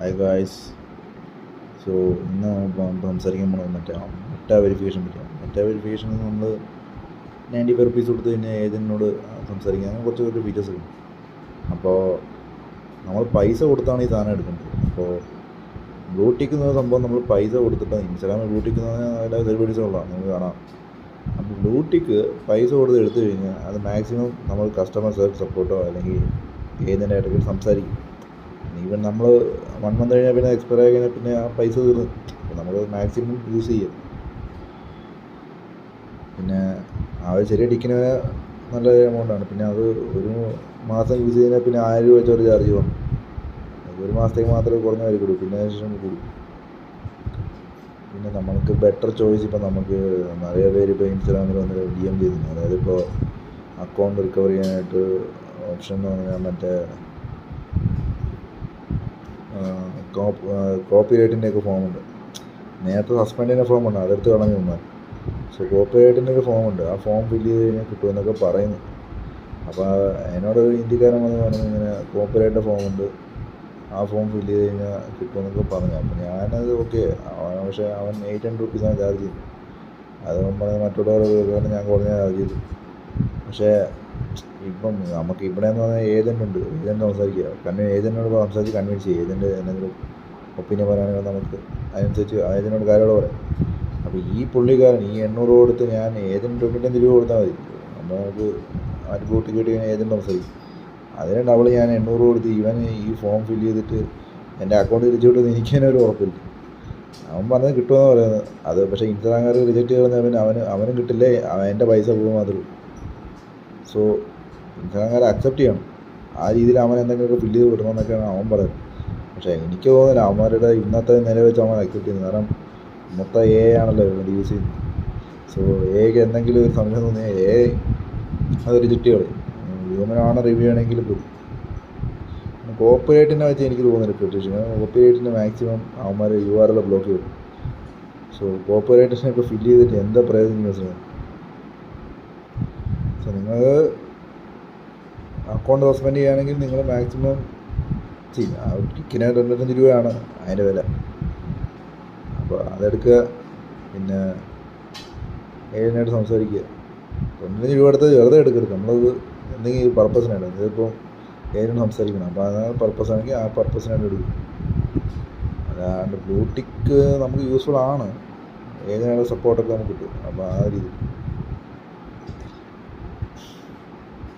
Hi guys. So ഇന്ന് സംസാരിക്കാൻ പോണത് മെറ്റ വെരിഫിക്കേഷൻ പറ്റിയാണ്. മെറ്റ വെരിഫിക്കേഷൻ നമ്മൾ 95 റുപ്പീസ് കൊടുത്ത് കഴിഞ്ഞാൽ ഏജൻറ്റിനോട് സംസാരിക്കാൻ അങ്ങനെ കുറച്ച് ഫീച്ചേഴ്സ് ഉണ്ട്. അപ്പോൾ നമ്മൾ പൈസ കൊടുത്താണ് ഈ സാധനം എടുക്കേണ്ടത്. അപ്പോൾ ബ്ലൂടിക്ക് എന്ന സംഭവം നമ്മൾ പൈസ കൊടുത്തിട്ട് ഇൻസ്റ്റാഗ്രാമിൽ ബ്ലൂടിക്ക് എന്ന് പറഞ്ഞാൽ അതിലെ സെലിബ്രിറ്റീസുകളാണ് നമുക്ക് കാണാം. അപ്പോൾ ബ്ലൂടിക്ക് പൈസ കൊടുത്ത് എടുത്തു കഴിഞ്ഞാൽ അത് മാക്സിമം നമ്മൾ കസ്റ്റമർ സർവീസ് സപ്പോർട്ടോ അല്ലെങ്കിൽ ഏജൻറ്റായിട്ടൊക്കെ സംസാരിക്കും. ഈവൻ നമ്മൾ 1 മന്ത് കഴിഞ്ഞാൽ പിന്നെ എക്സ്പയർ ആയി കഴിഞ്ഞാൽ പിന്നെ ആ പൈസ തീർന്നു. അപ്പോൾ നമ്മൾ മാക്സിമം യൂസ് ചെയ്യുക. പിന്നെ ആ ഒരു ചെറിയ ടിക്കിന് നല്ല എമൗണ്ടാണ്. പിന്നെ അത് ഒരു മാസം യൂസ് കഴിഞ്ഞാൽ പിന്നെ 1000 രൂപ വെച്ച് ഒരു ചാർജ് ചെയ്യണം. ഒരു മാസത്തേക്ക് മാത്രമേ കുറഞ്ഞ വരെ കൊടുക്കും, പിന്നെ ശേഷം കൂടും. പിന്നെ നമുക്ക് ബെറ്റർ ചോയ്സ് ഇപ്പോൾ നമുക്ക് நிறைய പേര് ഇപ്പോൾ ഇൻസ്റ്റാഗ്രാമിൽ വന്ന് DM ചെയ്തിരുന്നു. അതായത് ഇപ്പോൾ അക്കൗണ്ട് റിക്കവർ ചെയ്യാനായിട്ട് ഓപ്ഷൻ എന്ന് പറഞ്ഞാൽ മറ്റേ കോപ്പി റൈറ്റിൻ്റെയൊക്കെ ഫോമുണ്ട്. നേരത്തെ സസ്പെൻഡിൻ്റെ ഫോമുണ്ട്, അതെടുത്ത് കളഞ്ഞു മുമ്പ്. സോ കോപ്പി റൈറ്റിൻ്റെ ഒരു ഫോമുണ്ട്, ആ ഫോം ഫില്ല് ചെയ്ത് കഴിഞ്ഞാൽ കിട്ടുമെന്നൊക്കെ പറയുന്നു. അപ്പോൾ എന്നോട് ഇന്ത്യക്കാരൻ വന്ന് പറഞ്ഞു ഇങ്ങനെ കോപ്പി റൈറ്റിൻ്റെ ഫോമുണ്ട്, ആ ഫോം ഫില്ല് ചെയ്ത് കഴിഞ്ഞാൽ കിട്ടുമെന്നൊക്കെ പറഞ്ഞു. അപ്പോൾ ഞാനത് ഓക്കെ. പക്ഷേ അവൻ 800 റുപ്പീസാണ് ചാർജ് ചെയ്തത്. അതുകൊണ്ട് പറഞ്ഞ് മറ്റുള്ളവർ ഞാൻ കുറഞ്ഞ ചാർജ് ചെയ്തു. പക്ഷേ ഇപ്പം നമുക്ക് ഇവിടെ എന്ന് പറഞ്ഞാൽ ഏജൻറ് ഉണ്ട്, ഏജൻറ് സംസാരിക്കുക. ഏജൻറ്റിനോട് സംസാരിച്ച് കൺവിൻസ് ചെയ്യുക. ഏജൻറ്റ് എന്തെങ്കിലും ഒപ്പീനിയൻ പറയാണെങ്കിൽ നമുക്ക് അതിനനുസരിച്ച് ഏജൻറ്റിനോട് കാര്യങ്ങൾ പറയാം. അപ്പോൾ ഈ പുള്ളിക്കാരൻ ഈ 800 കൊടുത്ത് ഞാൻ ഏജൻറ്റ് 95 രൂപ കൊടുത്താൽ മതി. അപ്പോൾ നമുക്ക് ആര് കൂട്ടി കിട്ടി കഴിഞ്ഞാൽ ഏജൻറ്റ് സംസാരിക്കും. അതിന് ഡബിൾ ഞാൻ 800 കൊടുത്ത് ഇവൻ ഈ ഫോം ഫില്ല് ചെയ്തിട്ട് എൻ്റെ അക്കൗണ്ട് തിരിച്ചു വിട്ടെന്ന് എനിക്ക് തന്നെ ഒരു ഉറപ്പില്ല. അവൻ പറഞ്ഞത് കിട്ടുമെന്ന് പറയുന്നത്. അത് പക്ഷേ ഇൻസ്റ്റാഗ്രാമുകാർ റിജക്റ്റ് ചെയ്താൽ പിന്നെ അവനും കിട്ടില്ലേ, എൻ്റെ പൈസ പോകും മാത്രമേ. സോ ഇൻസ്റ്റാഗ്രാമുകാരെ അക്സെപ്റ്റ് ചെയ്യണം. ആ രീതിയിൽ അവൻ എന്തെങ്കിലുമൊക്കെ ഫില്ല് ചെയ്ത് വിടണമെന്നൊക്കെയാണ് അവൻ പറയുന്നത്. പക്ഷേ എനിക്ക് തോന്നുന്നില്ല അവന്മാരുടെ ഇന്നത്തെ നില വെച്ച് അവൻ അക്സെപ്റ്റ് ചെയ്യുന്നത്. കാരണം മൊത്തം ആണല്ലോ യൂസ് ചെയ്യുന്നത്. സോ എക്ക് എന്തെങ്കിലും ഒരു സംശയം തോന്നിയാൽ അത് റിജക്റ്റ് കളയും. ഹ്യൂമനാണ് റിവ്യൂ ആണെങ്കിൽ പോലും. കോപ്പി റൈറ്റിനെ വെച്ച് എനിക്ക് തോന്നുന്നില്ല പ്രത്യേകിച്ച്. കോപ്പി റൈറ്റിന് മാക്സിമം അവന്മാർ URL ബ്ലോക്ക് ചെയ്യും. സോ കോപ്പി റൈറ്റിനൊക്കെ ഫില്ല് ചെയ്തിട്ട് എന്താ പ്രയോജനം മനസ്സിലാവും. സോ നിങ്ങൾ അക്കൗണ്ട് സസ്പെൻഡ് ചെയ്യുകയാണെങ്കിൽ നിങ്ങൾ മാക്സിമം ചെയ്യും. ആ ടിക്കിന് 95 രൂപയാണ് അതിൻ്റെ വില. അപ്പോൾ അതെടുക്കുക. പിന്നെ ഏജൻറ്റായിട്ട് സംസാരിക്കുക. 95 രൂപ എടുത്ത് വെറുതെ എടുക്കരുത്. നമ്മളത് എന്തെങ്കിലും പർപ്പസിനായിട്ട്, അതിപ്പോൾ ഏജൻറ്റ് സംസാരിക്കണം. അപ്പോൾ ആ പർപ്പസാണെങ്കിൽ ആ പർപ്പസിനായിട്ട് എടുക്കും. അല്ലാണ്ട് ബ്ലൂടിക്ക് നമുക്ക് യൂസ്ഫുൾ ആണ്, ഏജൻറ്റായിട്ട് സപ്പോർട്ടൊക്കെ നമുക്ക് കിട്ടും. അപ്പോൾ ആ രീതി